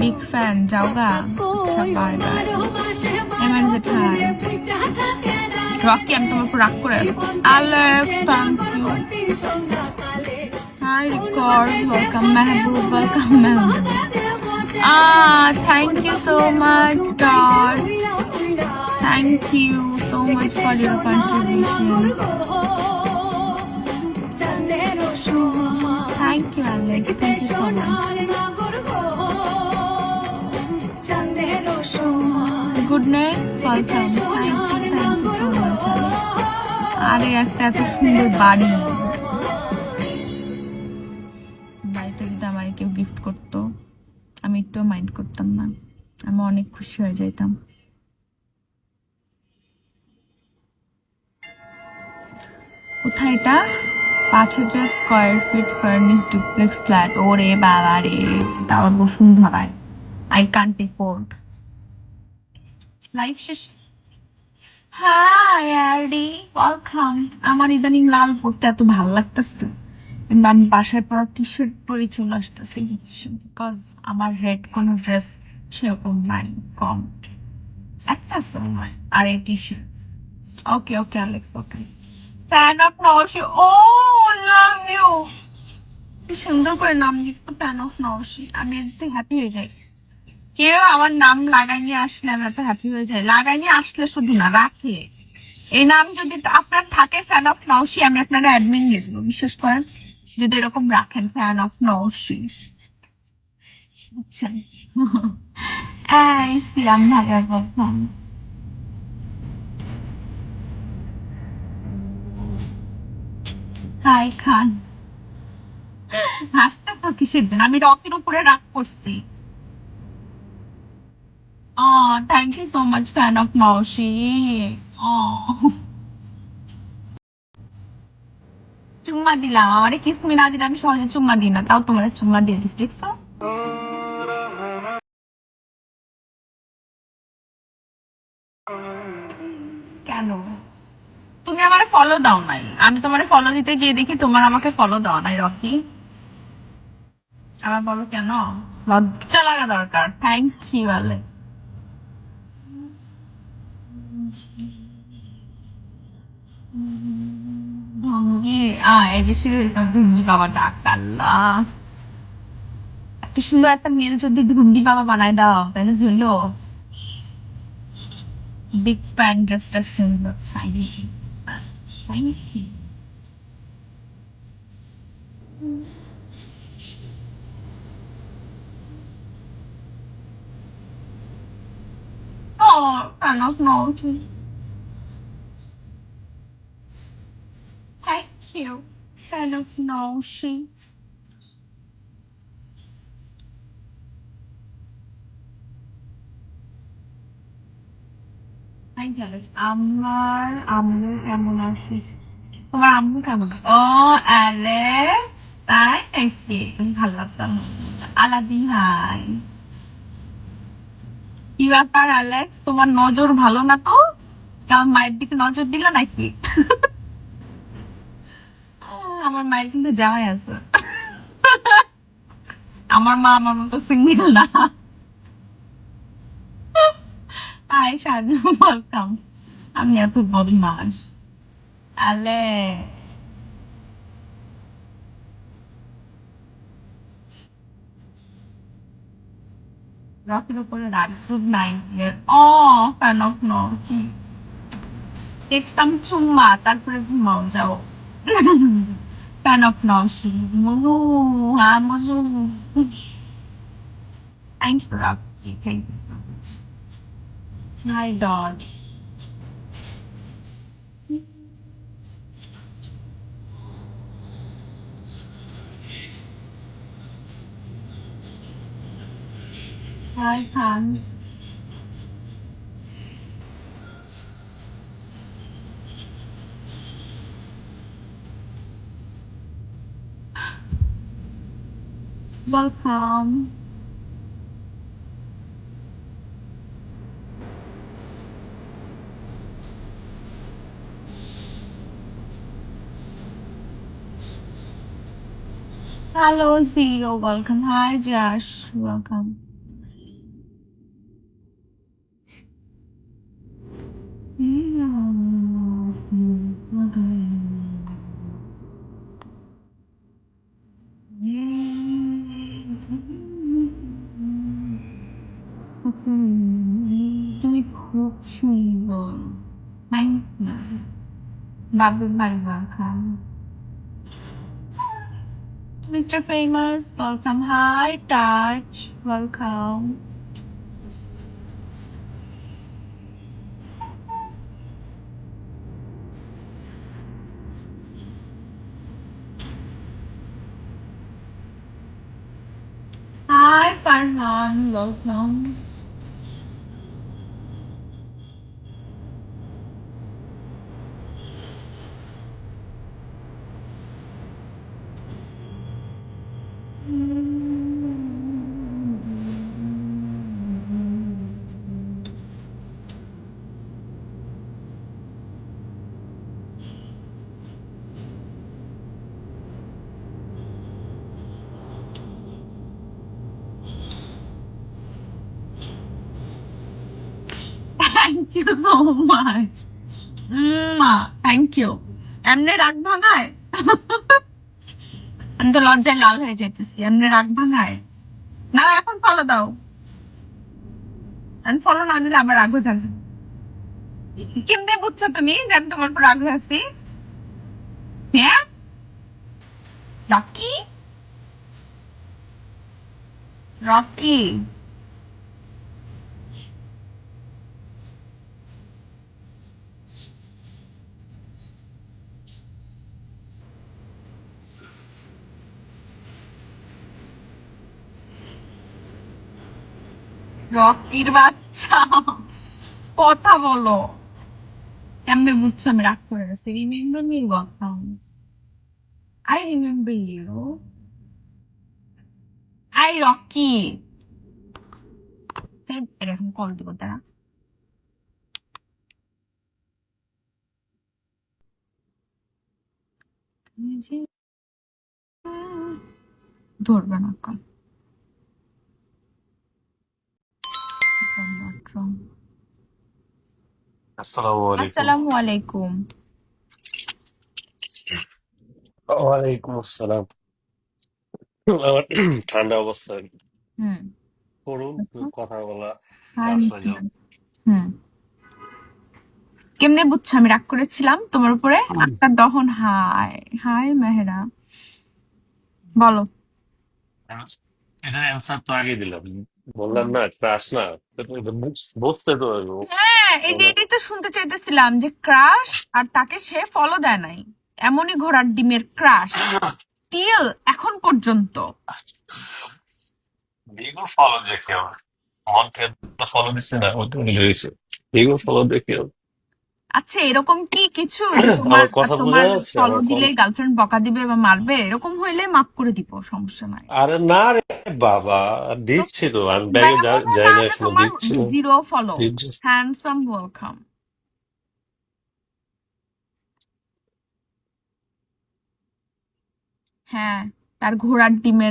Big fan, যাওগা। আচ্ছা, bye bye. MNZ, hi. Rocky, আমি তোমার উপর রাগ করে আছি। Alex, thank you. Hi, Record, welcome, Mehboob, welcome, Mehboob. Thank you so much, God. Thank you so much for your contribution. Thank you, Alex. Thank you so much. Goodness, welcome. Thank you so much, Alex. আরে একটা এত সুন্দর বাড়ি, বাড়িটা যদি আমার কেউ gift করতো আমি একটু মাইন্ড করতাম না, আমি অনেক খুশি হয়ে যাইতাম। কোথায় এটা? 5,000 square feet furnish duplex flat. ওরে বাবা রে, এটা আবার বসুন্ধরায়। I can't afford. লাইফ শেষ। Hi Addy, welcome. আমার ইদানিং লাল পরতে এত ভালো লাগতেছে, কিন্তু আমি বাসায় পরা টি শার্ট পরে চলে আসতেছি, বিকজ আমার রেড কোনো ড্রেস সেরকম নাই, কম একটা আছে আমার, আর এই T shirt. Okay okay Alex, okay. Fan of Naushi, ও লাভ ইউ। কি সুন্দর করে নাম লিখছো, ফ্যান অফ নওশি। আমি এতে হ্যাপি হয়ে যাই। কেউ আমার নাম লাগাই নিয়ে আসলে আমি এত হ্যাপি হয়ে যাই। লাগাই নিয়ে আসলে শুধু না, রাখলে। এই নাম যদি আপনার থাকে ফ্যান অফ নওশি, আমি আপনারা অ্যাডমিন দিয়ে দেবো, বিশ্বাস করেন, যদি এরকম রাখেন ফ্যান অফ নওশি, বুঝছেন? ইসলাম ভাইয়া বললাম। হাই খান, হাসতে তো কিসের দিন, আমি রকের উপরে রাগ করছি। Thank you so much fan of Naushi. চুম্মা দিলাম, আমারে কিসমি না দিলে আমি সহজে চুম্মা দিই না, তাও তোমার চুম্মা দিয়ে দিস, দেখছো? কেন তুমি আমারে ফলো দাও নাই? আমি তোমারে ফলো দিতে গিয়ে দেখি তোমার আমাকে ফলো দাও নাই, রকি। আমার বলো কেন? লজ্জা লাগা দরকার। থ্যাংক ইউ আলে। ভঙ্গি এই যে ভঙ্গি বাবা ডাক, আল্লাহ। এত সুন্দর একটা মেয়ে যদি ভঙ্গি বাবা বানায় দাও তাহলে ছিল। বিগ প্যান ড্রেসটা সুন্দর, thank you, thank you. I don't know. Thank you. I don't know. She. Thank you. আমার আম্মু কেমন আছে? তোমার আম্মু কেমন? ও অ্যালেক্স, তাই নাকি? তুমি ভালো আছো? Aladdin, hi. কি ব্যাপার অ্যালেক্স, তোমার নজর ভালো না তো? কেমন মায়ের দিকে নজর দিলা নাকি? আমার মায়ের কিন্তু জামাই আছে। আমার মা আমার মতো সিঙ্গেল না। Hi Shanu, welcome. আমি এত বদমাস। আলে রকের উপরে রাজুর নাই। ও ফ্যান অফ নো কি দেখতাম চুম্মা, তারপরে ঘুমাও যাও। ফ্যান অফ নওশি, মুজু, হ্যাঁ Muju. Thank you Rocky, thank you. Hi dog. Hi Khan, welcome. Hello Jio, welcome. Hi Jash, welcome. তুমি খুব সুন্দর। Thank you. বাবু ভাই খান। Mr. Famous, welcome. Hi, Touch, welcome. Hi, Farhan, welcome. Thank you so much. Thank you. এমনি রাগ ভাঙায়? আমি তো লজ্জায় লাল হয়ে যেতেছি। এমনি রাগ ভাঙায়? না, এখন ফলো দাও। ফলো না দিলে আবার রাগ হয়ে যাবে। কেমনে বুঝছো তুমি যে আমি তোমার উপর রাগ হয়ে আছি? হ্যাঁ, রকি, রকি। রকির বাচ্চা, কথা বলো। কেমনে বুঝছো আমি রাগ করে গেছি? Remember me walks. I remember you. I Rocky. এরকম কল দিব তারা। ধরবে না কল। আসসালামু আলাইকুম। আসসালামু আলাইকুম। ওয়ালাইকুম আসসালাম। আমার ঠান্ডা অবস্থা হুম। করুন, কথা বলা হাই কাজ হয়ে যাও। মিস্টার। হুম। কেমনে বুঝছো আমি রাগ করেছিলাম তোমার উপরে? আত্মার দহন। হাই হাই মেহেরা, বলো। এটার অ্যান্সার তো আগে দিলাম, বললাম না ক্রাশ না। এটা বুঝতে তো হবে। হ্যাঁ, এটাই তো শুনতে চাইতেছিলাম যে ক্রাশ, আর তাকে সে ফলো দেয় নাই। এমনই ঘোড়ার ডিমের ক্রাশ টিল এখন পর্যন্ত। বিগুল ফলো দেখে আমার মন থেকে ফলো দিচ্ছে না, ওটা মিলে গেছে। বিগুল ফলো দেখে আচ্ছা, এরকম কি কিছু যে তোমার আমার কথা বোঝা তোমার যাচ্ছে ফলো আমার দিলে গার্লফ্রেন্ড বকা দিবে বা মারবে? এরকম হইলে মাফ করে দিব, সমস্যা নাই। আরে না রে বাবা, তো দিচ্ছি তো আমি ব্যাগে ব্যামো যাই না তাহলে এখনো, তোমার দিচ্ছি না। 0 ফলো। Handsome welcome. হ্যাঁ, তার ঘোড়ার ডিমের